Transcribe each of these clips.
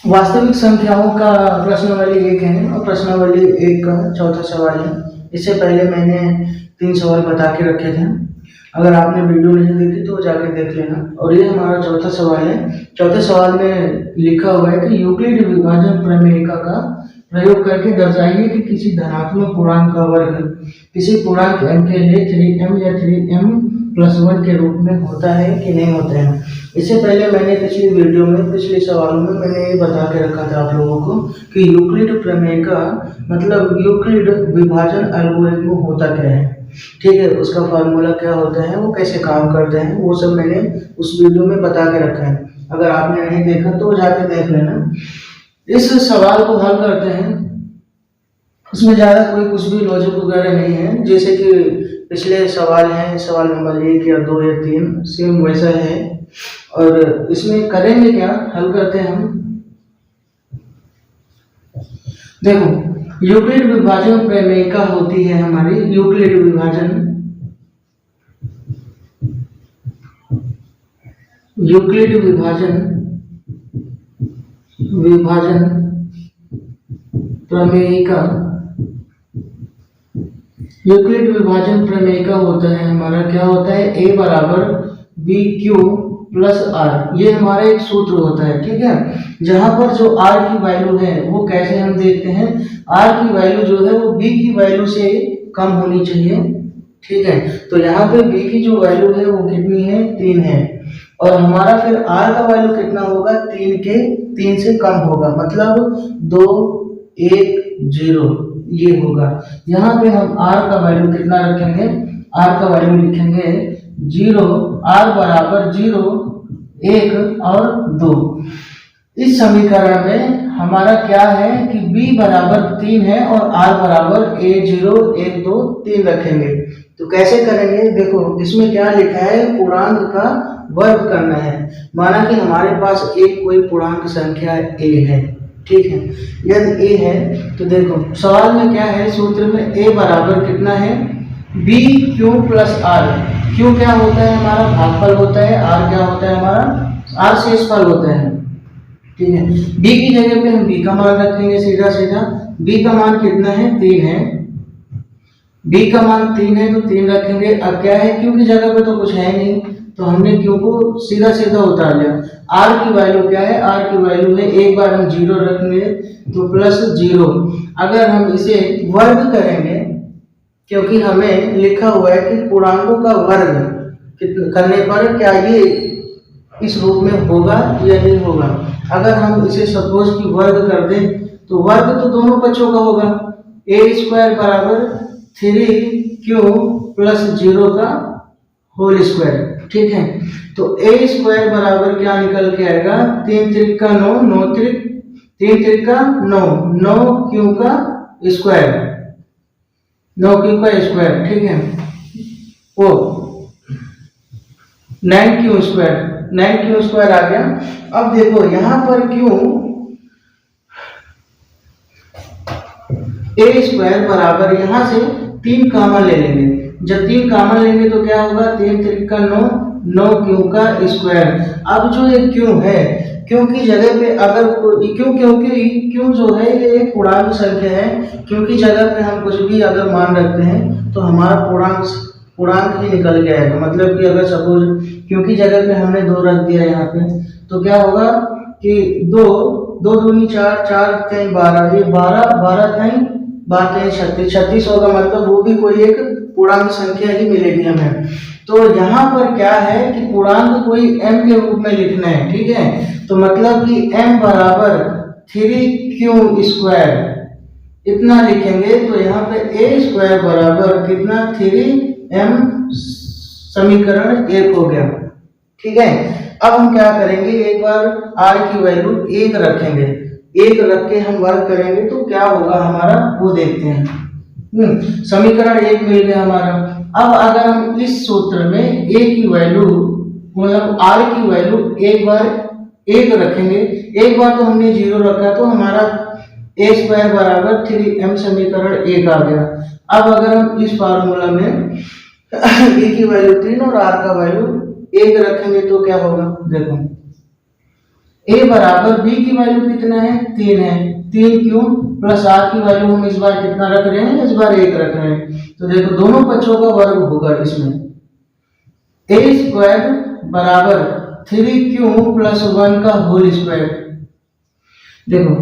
वास्तविक संख्याओं का प्रश्नावली 1 है और प्रश्नावली 1 का चौथा सवाल है। इससे पहले मैंने 3 सवाल बता के रखे थे। अगर आपने वीडियो नहीं देखी तो जाके देख लेना। और ये हमारा चौथा सवाल है। चौथे सवाल में लिखा हुआ है कि यूक्लिड विभाजन प्रमेयिका का प्रयोग करके दर्शाइए कि किसी धनात्मक पूर्णांक का वर्ग किसी पूर्णांक m के लिए 3m या 3m+1 के रूप में होता है कि नहीं होता है। इससे पहले मैंने पिछली वीडियो में पिछले सवालों में मैंने ये बता के रखा था आप लोगों को कि यूक्लिड प्रमेय का मतलब यूक्लिड विभाजन एल्गोरिथम होता क्या है, ठीक है, उसका फार्मूला क्या होता है, वो कैसे काम करते हैं, वो सब मैंने उस वीडियो में बता के रखा है। अगर आपने नहीं देखा तो जाके देख लेना। इस सवाल को हल करते हैं, उसमें ज़्यादा कोई कुछ भी लॉजिक वगैरह नहीं है। जैसे कि पिछले सवाल हैं, सवाल नंबर 1 या 2 या 3 सेम वैसा है। और इसमें करेंगे क्या, हल करते हैं हम। देखो, यूक्लिड विभाजन प्रमेयिका होती है हमारी यूक्लिड विभाजन प्रमेयिका। यूक्लिड विभाजन प्रमेयिका होता है हमारा, क्या होता है, a बराबर बी क्यू प्लस आर। ये हमारा एक सूत्र होता है, ठीक है, जहां पर जो r की वैल्यू है वो कैसे हम देखते हैं, r की वैल्यू जो है वो b की वैल्यू से कम होनी चाहिए, ठीक है। तो यहाँ पे b की जो वैल्यू है वो कितनी है, 3 है। और हमारा फिर r का वैल्यू कितना होगा, 3 से कम होगा, मतलब 2 1 0 ये होगा। यहाँ पे हम r का वैल्यू कितना रखेंगे, r का वैल्यू लिखेंगे 0, r बराबर 0 1 और 2। इस समीकरण में हमारा क्या है कि b बराबर 3 है और r बराबर a0 1 2 3 रखेंगे। तो कैसे करेंगे, देखो इसमें क्या लिखा है, पूर्णांक का वर्ग करना है। माना कि हमारे पास एक कोई पूर्णांक संख्या a है, ठीक है। यदि a है तो देखो सवाल में क्या है, सूत्र में a बराबर कितना है, b Q plus R. Q क्या होता है हमारा, भागफल होता है, r क्या होता है हमारा, r शेषफल होता है, ठीक है। b की जगह पे हम b का मान रखेंगे सीधा सीधा। b का मान कितना है, 3 है। b का मान 3 है तो 3 रखेंगे। अब क्या है, q की जगह पे तो कुछ है नहीं तो हमने q को सीधा सीधा उतार लिया। r की वैल्यू क्या है, r की वैल्यू है, एक बार हम 0 रखेंगे तो +0। अगर हम इसे वर्ग करेंगे, क्योंकि हमें लिखा हुआ है कि पूर्णांकों का वर्ग करने पर क्या ये इस रूप में होगा या नहीं होगा। अगर हम इसे सपोज की वर्ग कर दें तो वर्ग तो दोनों पक्षों का होगा, a² बराबर 3q प्लस 0 का होल स्क्वायर, ठीक है। तो a² बराबर क्या निकल के आएगा, 3 3 का 9, 9 3 3 का 9, 9q का स्क्वायर, 9q का स्क्वायर, ठीक है। वो 9q स्क्वायर आ गया। अब देखो यहाँ पर q a² बराबर यहाँ से 3 कॉमन ले लेंगे। जब 3 कॉमन लेंगे तो क्या होगा, 3 3 का 9, 9q का स्क्वायर। अब जो ये q है, q की जगह पे अगर क्योंकि q जो है ये एक पूर्णांक संख्या है, q की जगह पे हम कुछ भी अगर मान रखते हैं तो हमारा पूर्णांक ही निकल के आएगा। मतलब कि अगर सपोज q की जगह पे हमने 2 रख दिया यहाँ पे तो क्या होगा कि 2 2 दूनी 4, 4 3 12, ये 12 3 12 36, 36 होगा। मतलब वो भी कोई एक पूर्णांक संख्या ही मिलेगी हमें। तो यहाँ पर क्या है कि पूर्णांक कोई m के रूप में लिखना है, ठीक है। तो मतलब कि m बराबर 3q स्क्वायर इतना लिखेंगे। तो यहाँ पे a² बराबर कितना, 3m, समीकरण 1 हो गया, ठीक है। अब हम क्या करेंगे, एक बार r की वैल्यू 1 रखेंगे, 1 रख के हम वर्ग करेंगे तो क्या होगा हमारा वो देखते हैं। समीकरण 1 मिल गया हमारा। अब अगर हम इस सूत्र में a की वैल्यू मतलब r की वैल्यू एक बार 1 रखेंगे, एक बार तो हमने 0 रखा तो हमारा a² बराबर 3m, समीकरण 1 आ गया। अब अगर हम इस फार्मूला में a की वैल्यू 3 और r का वैल्यू 1 रखेंगे तो क्या होगा, देखो ए बराबर बी की वैल्यू कितना है 3 है, 3 क्यों प्लस आर की वैल्यू हम इस बार कितना रख रहे हैं, इस बार 1 रख रहे हैं। तो देखो दोनों पक्षों का वर्ग होगा इसमें, ए स्क्वायर बराबर 3q प्लस 1 का होल स्क्वायर। देखो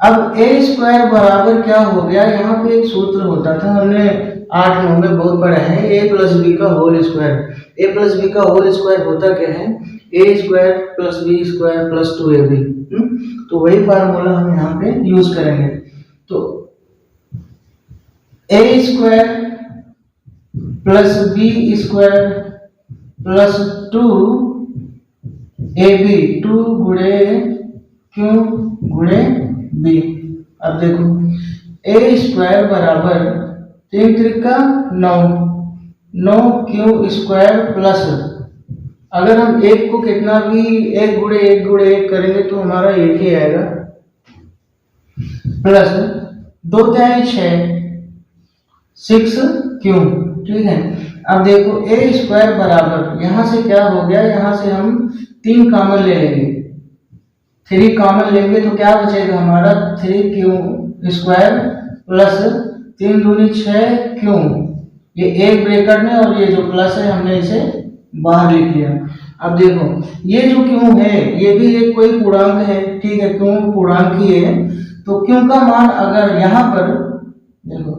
अब ए स्क्वायर बराबर क्या हो गया, यहाँ पे एक सूत्र होता था, हमने 8-9 में बहुत पढ़ा है, ए प्लस बी का whole square. A plus B का होल स्क्वायर होता क्या है, a square plus b square plus 2ab। तो वही फार्मूला हम यहाँ पे यूज करेंगे। तो a square plus b square plus 2ab, 2 गुणे क्यों गुणे बी। अब देखो ए स्क्वायर बराबर 3 त्रिका 9, 9 क्यू स्क्वायर प्लस, अगर हम एक को कितना भी 1 गुणे 1 गुणे 1 करेंगे तो हमारा 1 ही आएगा, प्लस 2 3 6 क्यू। ठीक है, अब देखो ए स्क्वायर बराबर यहां से क्या हो गया, यहां से हम 3 कॉमन ले लेंगे, 3 कॉमन लेंगे तो क्या बचेगा हमारा 3q स्क्वायर प्लस 3 दूनी 6 क्यों, ये एक ब्रैकेट में और ये जो प्लस है हमने इसे बाहर लिख लिया। अब देखो ये जो क्यों है ये भी एक कोई पूर्णांक है, ठीक है, क्यों पूर्णांक ही है, तो क्यों का मान अगर यहाँ पर देखो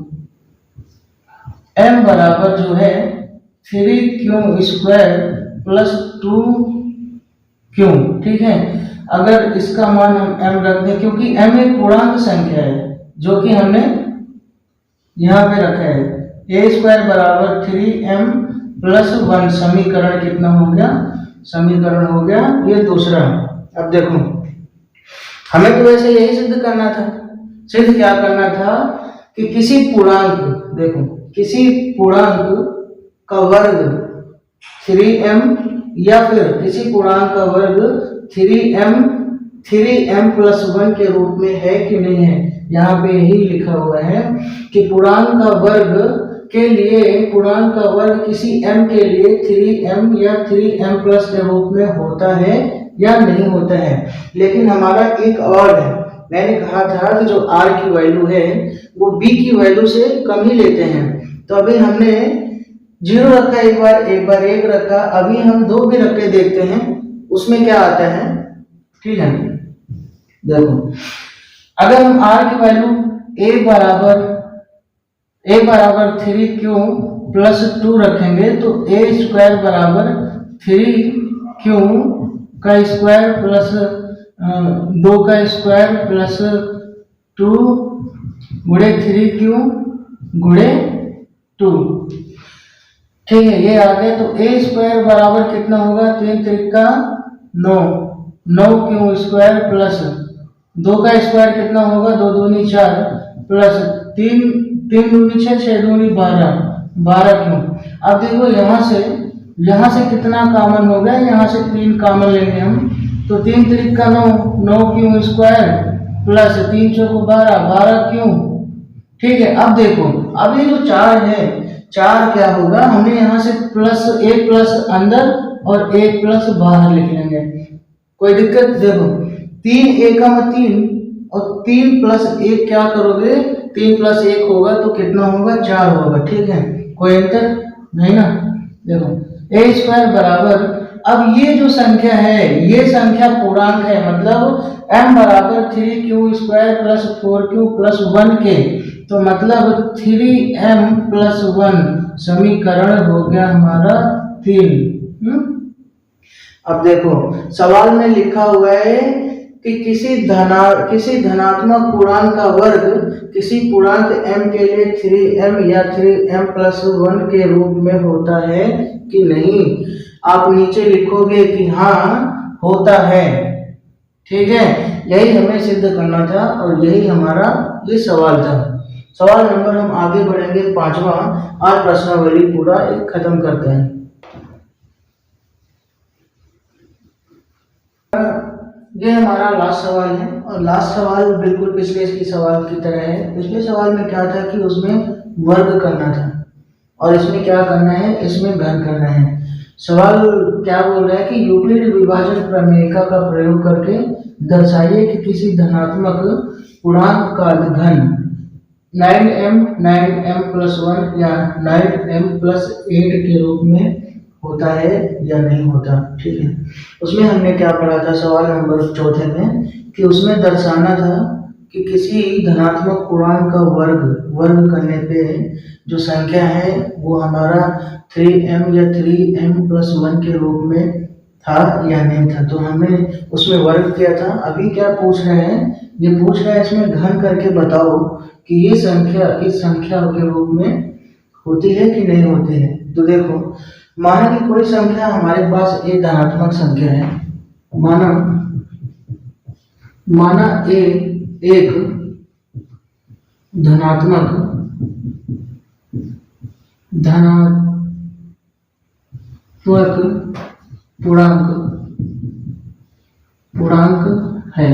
m बराबर जो है 3q स्क्वायर प्लस 2q, ठीक है, अगर इसका मान हम m रख दें, क्योंकि m एक पूर्णांक संख्या है जो कि हमने यहाँ पे रखा है, ए स्क्वायर बराबर 3m प्लस 1, समीकरण कितना हो गया, समीकरण हो गया ये दूसरा। अब देखो हमें तो वैसे यही सिद्ध करना था, सिद्ध क्या करना था कि किसी पूर्णांक, देखो किसी पूर्णांक का वर्ग 3m या फिर किसी पूर्णांक का वर्ग 3m प्लस 1 के रूप में है कि नहीं है। यहाँ पे यही लिखा हुआ है कि पूर्णांक का वर्ग के लिए, पूर्णांक का वर्ग किसी m के लिए 3m या 3m प्लस के रूप में होता है या नहीं होता है। लेकिन हमारा एक और है, मैंने कहा था कि जो r की वैल्यू है वो b की वैल्यू से कम ही लेते हैं, तो अभी हमने 0 रखा, एक बार 1 रखा, अभी हम 2 भी रख के देखते हैं उसमें क्या आता है। ठीक है, देखो अगर हम r की वैल्यू a बराबर 3q प्लस 2 रखेंगे तो a स्क्वायर बराबर 3q का स्क्वायर प्लस 2 का स्क्वायर प्लस 2 गुणे 3q गुणे 2। ठीक है, ये आ गया। तो a स्क्वायर बराबर कितना होगा, 3 त्रिका 9, 9q स्क्वायर प्लस 2 का स्क्वायर कितना होगा, 2 दूनी 4 प्लस 3 दूनी 6, 6 दूनी 12, 12 क्यों। अब देखो यहाँ से कितना कॉमन हो गया, यहाँ से 3 कॉमन लेंगे हम, तो 3 त्रिका 9, 9q स्क्वायर प्लस 3 चौको 12, 12 क्यों। ठीक है, अब देखो अब ये जो 4 है, 4 क्या होगा, हमने यहाँ से प्लस 1 प्लस अंदर और 1 प्लस बाहर लिख लेंगे, कोई दिक्कत। देखो 3 एकम 3 और 3 प्लस 1 क्या करोगे, 3 प्लस 1 होगा तो कितना होगा, 4 होगा। ठीक है, कोई अंतर नहीं ना। देखो ए स्क्वायर बराबर, अब ये जो संख्या है ये संख्या पूर्णांक है, मतलब m बराबर 3q square plus 4q plus 1 के, तो मतलब 3m प्लस 1 समीकरण हो गया हमारा 3। अब देखो सवाल में लिखा हुआ है कि किसी धनात्मक पूर्णांक का वर्ग किसी पूर्णांक m के लिए 3m या 3m प्लस 1 के रूप में होता है कि नहीं। आप नीचे लिखोगे कि हाँ होता है। ठीक है, यही हमें सिद्ध करना था और यही हमारा ये सवाल था। सवाल नंबर हम आगे बढ़ेंगे 5वां, आज प्रश्नावली पूरा एक खत्म करते हैं। ये हमारा लास्ट सवाल है और लास्ट सवाल बिल्कुल पिछले की सवाल की तरह है। पिछले सवाल में क्या था कि उसमें वर्ग करना था और इसमें क्या करना है, इसमें घन करना है। सवाल क्या बोल रहा है कि यूक्लिड विभाजन प्रमेयिका का प्रयोग करके दर्शाइए कि किसी धनात्मक पूर्णांक का घन 9m प्लस 1 या 9m प्लस 8 के रूप में होता है या नहीं होता। ठीक है, उसमें हमने क्या पढ़ा था सवाल नंबर 4 में कि उसमें दर्शाना था कि किसी धनात्मक पूर्णांक का वर्ग करने पे जो संख्या है वो हमारा 3m या 3m प्लस 1 के रूप में था या नहीं था। तो हमने उसमें वर्ग किया था। अभी क्या पूछ रहे हैं, ये पूछ रहे हैं इसमें घन करके बताओ कि ये संख्या इस संख्या के रूप में होती है कि नहीं होती है। तो देखो, माना कि कोई संख्या हमारे पास एक धनात्मक संख्या है, माना ए एक धनात्मक पूर्णांक है,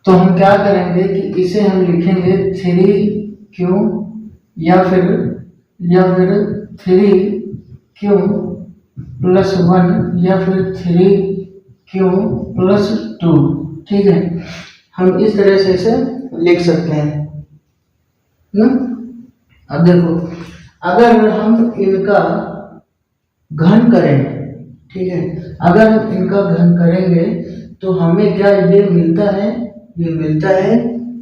तो हम क्या करेंगे कि इसे हम लिखेंगे 3q या फिर 3q प्लस 1 या फिर 3q प्लस 2। ठीक है, हम इस तरह से इसे लिख सकते हैं। अब देखो, अगर हम इनका घन करें, ठीक है, अगर हम इनका घन करेंगे तो हमें क्या ये मिलता है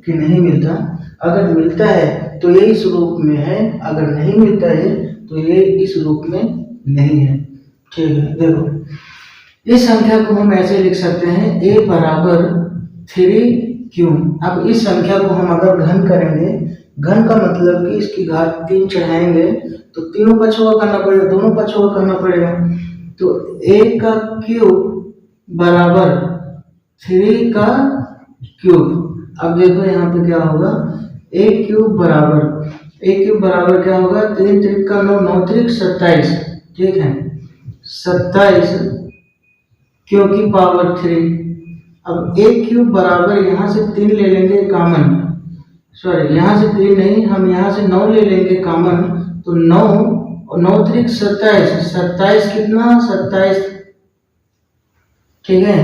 कि नहीं मिलता। अगर मिलता है तो ये इस रूप में है, अगर नहीं मिलता है तो ये इस रूप में नहीं है। ठीक है, देखो इस संख्या को हम ऐसे लिख सकते हैं a बराबर 3q। अब इस संख्या को हम अगर घन करेंगे, घन का मतलब कि इसकी घात 3 चढ़ाएंगे तो तीनों पक्षों का करना पड़ेगा, दोनों पक्षों का करना पड़ेगा। तो a का क्यूब बराबर 3 का क्यूब। अब देखो यहाँ पे क्या होगा, a क्यूब बराबर क्या होगा, 3 त्रिक का 9, 9 त्रिक 27। ठीक है, 27 क्यू की पावर 3। अब a क्यूब बराबर यहाँ से 3 ले लेंगे कॉमन, सॉरी यहाँ से 3 नहीं, हम यहाँ से 9 ले लेंगे कॉमन। तो 9 और 9 त्रिक 27, 27 कितना 27। ठीक है,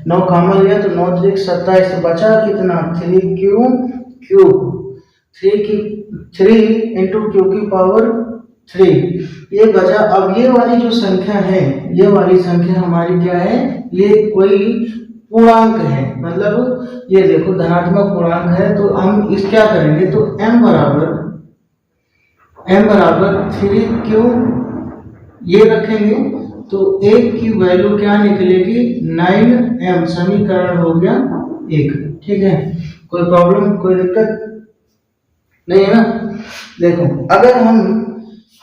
9 कॉमन लिया तो 9 त्रिक 27, तो बचा कितना 3q क्यूब, 3 इंटू क्यू की पावर 3, ये बचा। अब ये वाली जो संख्या है, ये वाली संख्या हमारी क्या है, ये कोई पूर्णांक है, मतलब ये देखो धनात्मक पूर्णांक है। तो हम इस क्या करेंगे, तो m बराबर 3q ये रखेंगे तो एक की वैल्यू क्या निकलेगी 9m। समीकरण हो गया 1। ठीक है, कोई प्रॉब्लम कोई दिक्कत नहीं है ना। देखो, अगर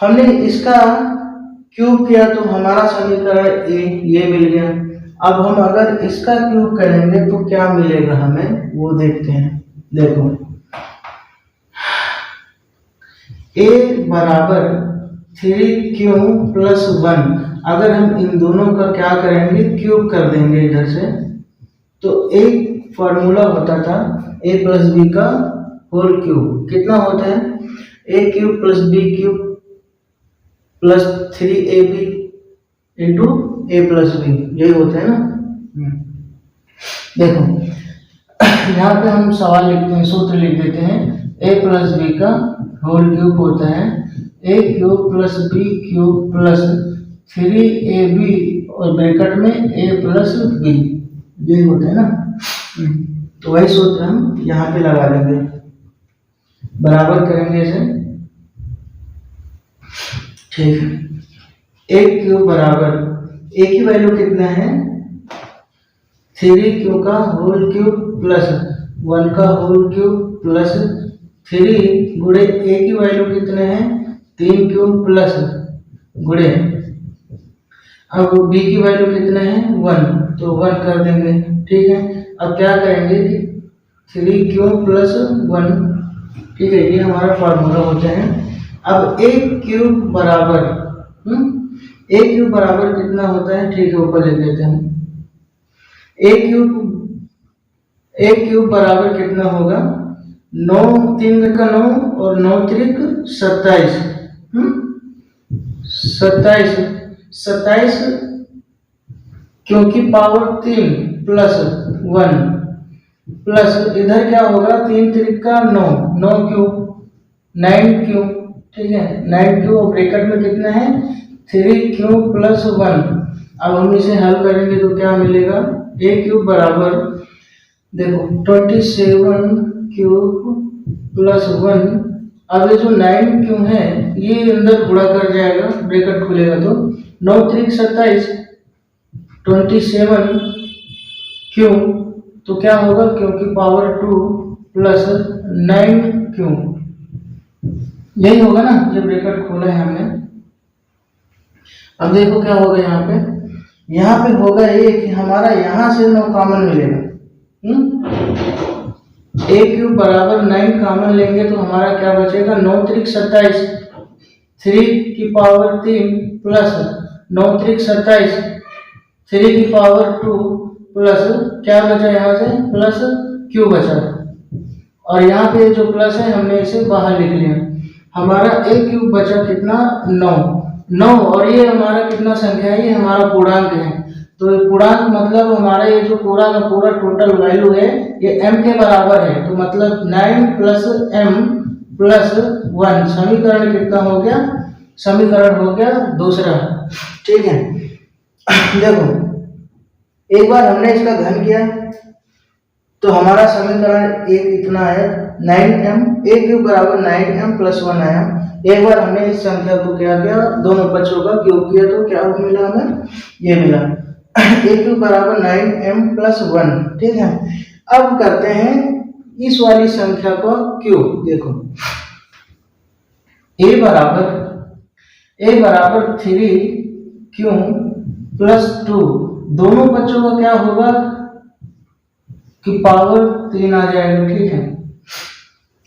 हमने इसका क्यूब किया तो हमारा समीकरण ये मिल गया। अब हम अगर इसका क्यूब करेंगे तो क्या मिलेगा हमें, वो देखते हैं। देखो, a बराबर 3q प्लस 1, अगर हम इन दोनों का क्या करेंगे, क्यूब कर देंगे इधर से, तो एक फॉर्मूला होता था a प्लस बी का होल क्यूब। कितना होता है, a cube plus B cube plus 3ab into a plus B, यही होता है ना। देखो यहाँ पे हम सवाल लिखते हैं, सूत्र लिख देते हैं, a प्लस बी का होल क्यूब होता है a cube plus B cube plus 3ab और ब्रैकेट में a प्लस बी, यही होता है ना। तो वही सूत्र हम यहाँ पे लगा देंगे, बराबर करेंगे इसे। ठीक है, a क्यूब बराबर a की वैल्यू कितना है 3q का होल क्यूब प्लस 1 का होल क्यूब प्लस 3 गुणे a की वैल्यू कितने हैं 3q प्लस गुणे, अब b की वैल्यू कितने हैं 1, तो 1 कर देंगे। ठीक है, अब क्या करेंगे कि 3q प्लस 1, ठीक है, ये हमारा फार्मूला होता है। अब a क्यूब बराबर कितना होता है, ठीक है, ऊपर लिख देते हैं। a क्यूब बराबर कितना होगा 9 3 का 9 और 9 त्रिक 27, 27 27 क्योंकि पावर 3 प्लस 1 प्लस इधर क्या होगा 3 त्रिका 9, 9 क्यूब 9 क्यूब, ठीक है 9 क्यूब और ब्रैकेट में कितना है 3 क्यूब प्लस 1। अब हम इसे हल करेंगे तो क्या मिलेगा, a क्यूब बराबर देखो 27 क्यूब प्लस 1। अब ये जो 9 क्यूब है ये अंदर गुणा कर जाएगा, ब्रैकेट खुलेगा तो 9 त्रिक 27, 27 क्यूब तो क्या होगा क्योंकि पावर 2 प्लस 9 क्यूब, यही होगा ना, ये ब्रैकेट खोला है हमने। अब देखो क्या होगा यहाँ पे होगा ये कि हमारा यहाँ से 9 कॉमन मिलेगा। a क्यूब बराबर 9 कॉमन लेंगे तो हमारा क्या बचेगा 9 त्रिक 27, 3 की पावर 3 प्लस 9 त्रिक 27, 3 की पावर 2 प्लस क्या बचा यहाँ से प्लस क्यू बचा, और यहाँ पे जो प्लस है हमने इसे बाहर लिख लिया। हमारा a क्यूब बचा कितना 9, और ये हमारा कितना संख्या है, ये हमारा पूर्णांक है। तो ये पूर्णांक मतलब हमारा ये जो पूरा का पूरा टोटल वैल्यू है ये m के बराबर है, तो मतलब 9 प्लस m प्लस 1 समीकरण कितना हो गया, समीकरण हो गया दूसरा, ठीक है। देखो एक बार हमने इसका घन किया तो हमारा समीकरण एक इतना है 9m, a क्यूब बराबर 9m प्लस 1 आया। एक बार हमने इस संख्या को क्या किया, दोनों पक्षों का क्यूब किया तो क्या मिला हमें, ये मिला a क्यूब बराबर 9m प्लस 1, ठीक है। अब करते हैं इस वाली संख्या का क्यूब। देखो a बराबर 3 क्यूब प्लस 2, दोनों बच्चों का क्या होगा कि पावर 3 आ जाएगा, ठीक है।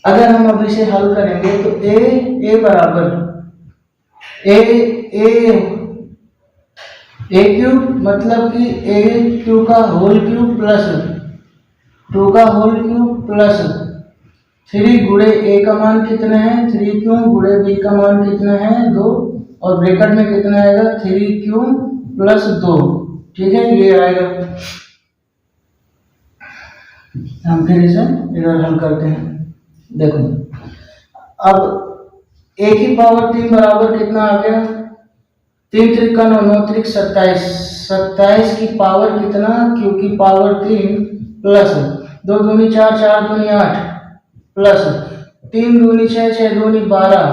अगर हम अब इसे हल करेंगे तो a बराबर a क्यूब मतलब कि a क्यूब का होल क्यूब प्लस 2 का होल क्यूब प्लस 3 गुणे a का मान कितना है 3 क्यूब गुणे b का मान कितना है 2, और ब्रैकेट में कितना आएगा 3 क्यूब प्लस 2, ठीक है। ये आएगा, हम फिर इसे इधर हल करते हैं। देखो अब a की पावर 3 बराबर कितना आ गया 3 त्रिका 9, 9 त्रिक 27, 27 की पावर कितना q की पावर 3 प्लस 2 दूनी 4, 4 दूनी 8 प्लस 3 दूनी 6, 6 दूनी 12,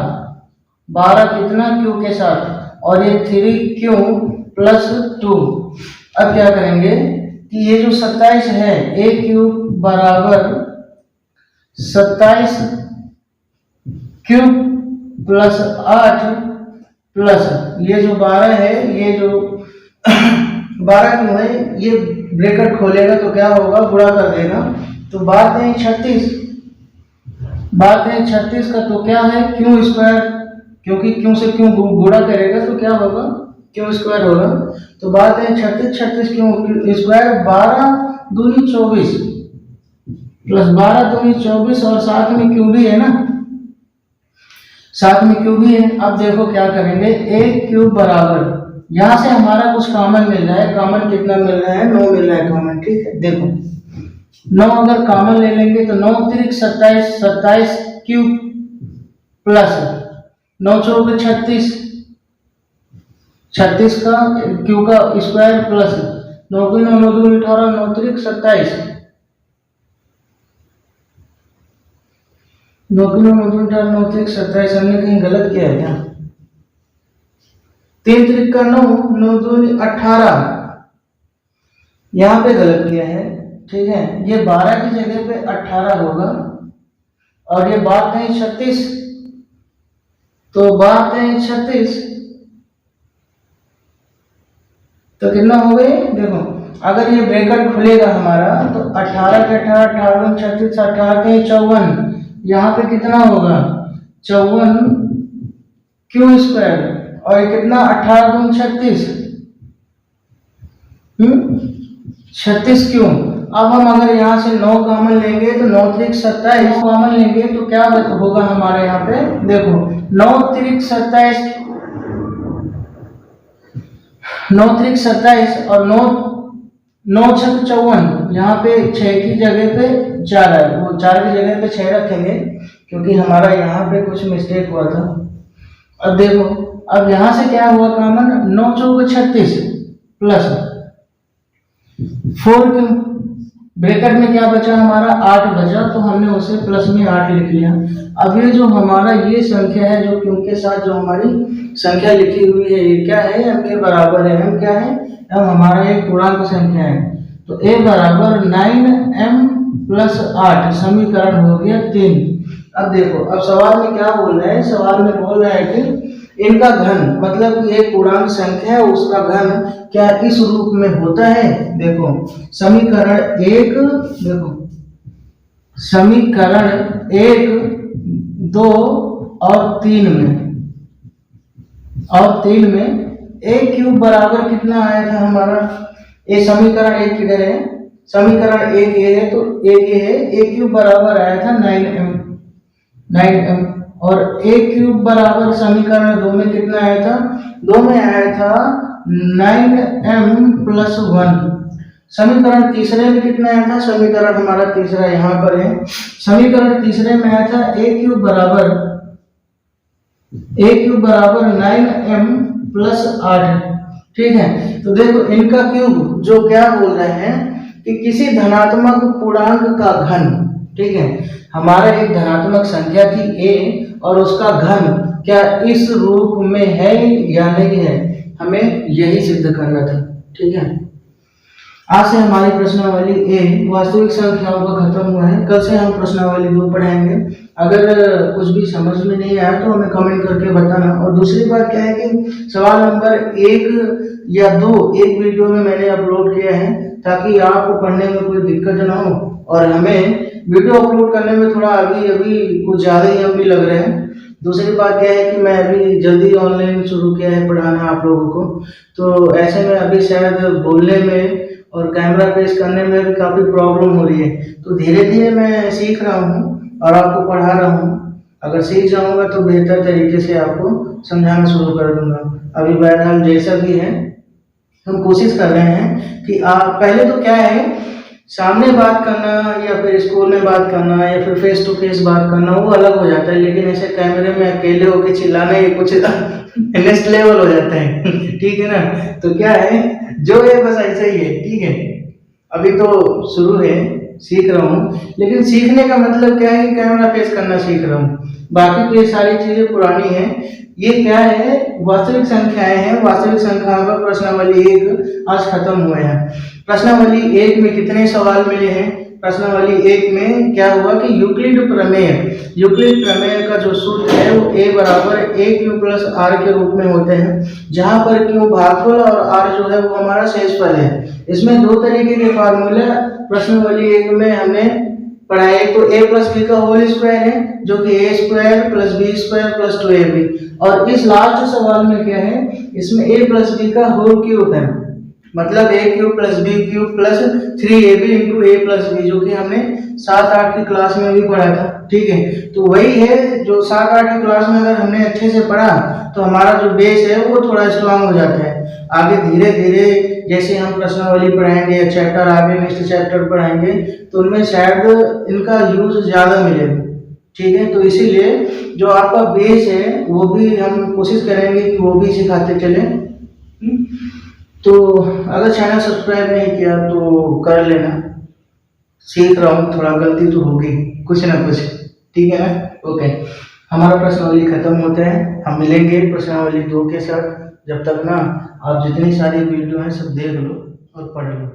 12 कितना q के साथ, और ये 3q प्लस 2। अब क्या करेंगे कि ये जो 27 है a क्यूब बराबर 27 क्यूब प्लस 8 प्लस ये जो 12 है, ये जो 12 क्यों है, ये ब्रैकेट खोलेगा तो क्या होगा गुणा कर देगा, तो बात है 36, बात है 36 का तो क्या है क्यू स्क्वायर, क्योंकि क्यों से क्यों गुणा करेगा तो क्या होगा क्यू स्क्वायर होगा। तो बात है 36, 36 क्यों स्क्वायर 12 दूनी 24 प्लस 12 दूनी 24, और साथ में क्यू भी है ना, साथ में क्यू भी है। अब देखो क्या करेंगे a क्यूब बराबर, यहां से हमारा कुछ कॉमन मिल रहा है, कॉमन कितना मिल रहा है 9 मिल रहा है कॉमन, ठीक है। देखो 9 अगर कॉमन ले लेंगे तो 9 त्रिक 27, 27 क्यूब प्लस 9 चौके 36, 36 का क्यू का स्क्वायर प्लस 9 की 9, 9 दूनी 18, 9 त्रिक 27, 9 की 9, 9 दूनी 18, 9 त्रिक 27। हमने कहीं गलत किया है क्या, 3 त्रिक का 9, 9 दूनी 18, यहाँ पे गलत किया है, ठीक है। ये 12 की जगह पे 18 होगा, और ये बात है 36, तो बात है 36 तो कितना हो गए, देखो अगर ये ब्रैकेट खुलेगा हमारा तो 18 के 18, 18 36, 18 के 54, यहाँ पे कितना होगा 54 क्यू स्क्वायर, और ये कितना 18 दूनी 36, 36 क्यों। अब हम अगर यहाँ से 9 कॉमन लेंगे तो 9 त्रिक 27 कॉमन लेंगे तो क्या होगा हमारे यहाँ पे, देखो 9 त्रिक 27, 9 त्रिक 27 और 9 छक 54, यहाँ पे 6 की जगह पे 4 है, वो 4 की जगह पे 6 रखेंगे क्योंकि हमारा यहाँ पे कुछ मिस्टेक हुआ था। अब देखो, अब यहाँ से क्या हुआ कॉमन, 9 चौक 36 प्लस 4 क्यों, ब्रैकेट में क्या बचा हमारा 8 बचा, तो हमने उसे प्लस में 8 लिख लिया। अब ये जो हमारा ये संख्या है जो क्यों के साथ जो हमारी संख्या लिखी हुई है ये क्या है, m के बराबर है। m क्या है, m हमारा एक पूर्णांक संख्या है, तो a बराबर 9m प्लस 8, समीकरण हो गया 3। अब देखो, अब सवाल में क्या बोल रहा है, सवाल में बोल रहा है कि इनका घन, मतलब कि एक पूर्णांक संख्या है उसका घन क्या इस रूप में होता है। देखो समीकरण 1, देखो समीकरण 1, 2 और 3 में a क्यूब बराबर कितना आया था हमारा, ये समीकरण 1 किधर है, समीकरण 1 ये है, तो 1 ये है, a क्यूब बराबर आया था 9m, और a क्यूब बराबर समीकरण 2 में कितना आया था, 2 में आया था 9m प्लस 1। समीकरण तीसरे में कितना आया था, समीकरण हमारा तीसरा यहाँ पर है, समीकरण तीसरे में आया था a क्यूब बराबर 9m प्लस 8। ठीक है, तो देखो इनका क्यूब जो क्या बोल रहे हैं कि किसी धनात्मक पूर्णांक का घन, ठीक है, हमारा एक धनात्मक संख्या थी a और उसका घन क्या इस रूप में है या नहीं है, हमें यही सिद्ध करना था। ठीक है, आज से हमारी प्रश्नावली ए वास्तविक संख्याओं का खत्म हुआ है। कल से हम प्रश्नावली 2 पढ़ाएंगे। अगर कुछ भी समझ में नहीं आया तो हमें कमेंट करके बताना। और दूसरी बात क्या है कि सवाल नंबर 1 या 2 एक वीडियो में मैंने अपलोड किया है ताकि आपको पढ़ने में कोई दिक्कत ना हो, और हमें वीडियो अपलोड करने में थोड़ा अभी कुछ ज़्यादा ही हम भी लग रहे हैं। दूसरी बात क्या है कि मैं अभी जल्दी ऑनलाइन शुरू किया है पढ़ाना आप लोगों को, तो ऐसे में अभी शायद बोलने में और कैमरा पेश करने में भी काफ़ी प्रॉब्लम हो रही है, तो धीरे धीरे मैं सीख रहा हूँ और आपको पढ़ा रहा हूँ। अगर सीख जाऊँगा तो बेहतर तरीके से आपको समझाना शुरू कर दूंगा। अभी बहरहाल जैसा भी है हम कोशिश कर रहे हैं कि आप पहले तो क्या है, सामने बात करना या फिर स्कूल में बात करना या फिर फेस टू फेस बात करना वो अलग हो जाता है, लेकिन ऐसे कैमरे में अकेले होकर चिल्लाना ये कुछ नेक्स्ट लेवल हो जाता है। ठीक है ना, तो क्या है जो है बस ऐसा ही है। ठीक है, अभी तो शुरू है, सीख रहा हूँ, लेकिन सीखने का मतलब क्या है कि कैमरा फेस करना सीख रहा हूँ, बाकी तो ये सारी चीजें पुरानी हैं। ये क्या है, वास्तविक संख्याएं हैं। वास्तविक संख्याओं का प्रश्नावली 1 आज खत्म हुआ है। प्रश्नावली 1 में कितने सवाल मिले हैं, प्रश्नावली 1 में क्या हुआ कि यूक्लिड प्रमेय का जो सूत्र है वो a बराबर a³ प्लस r के रूप में होते हैं, जहां पर q भागफल और r जो है वो हमारा शेषफल है। इसमें 2 तरीके के फार्मूले प्रश्नावली 1 में हमने पढ़ाए, एक तो a प्लस b का होल स्क्वायर है जो कि a square plus b square plus 2ab, और इस लास्ट सवाल में क्या है, इसमें a प्लस b का होल क्यूब है, मतलब a³ plus b³ plus 3ab into a plus b, जो कि हमने 7-8 की क्लास में भी पढ़ा था। ठीक है, तो वही है जो 7-8 की क्लास में अगर हमने अच्छे से पढ़ा तो हमारा जो बेस है वो थोड़ा स्ट्रांग हो जाता है। आगे धीरे धीरे जैसे हम प्रश्नावली पढ़ाएंगे या चैप्टर आगे नेक्स्ट चैप्टर पढ़ाएंगे तो उनमें शायद इनका यूज ज़्यादा मिलेगा। ठीक है, तो इसीलिए जो आपका बेस है वो भी हम कोशिश करेंगे कि वो भी सिखाते चले। तो अगर चैनल सब्सक्राइब नहीं किया तो कर लेना, सीख रहा हूँ, थोड़ा गलती तो होगी कुछ ना कुछ। ठीक है ना, ओके, हमारा प्रश्नावली खत्म होता है, हम मिलेंगे प्रश्नावली 2 के साथ। जब तक ना आप जितनी सारी वीडियो हैं सब देख लो और पढ़ लो।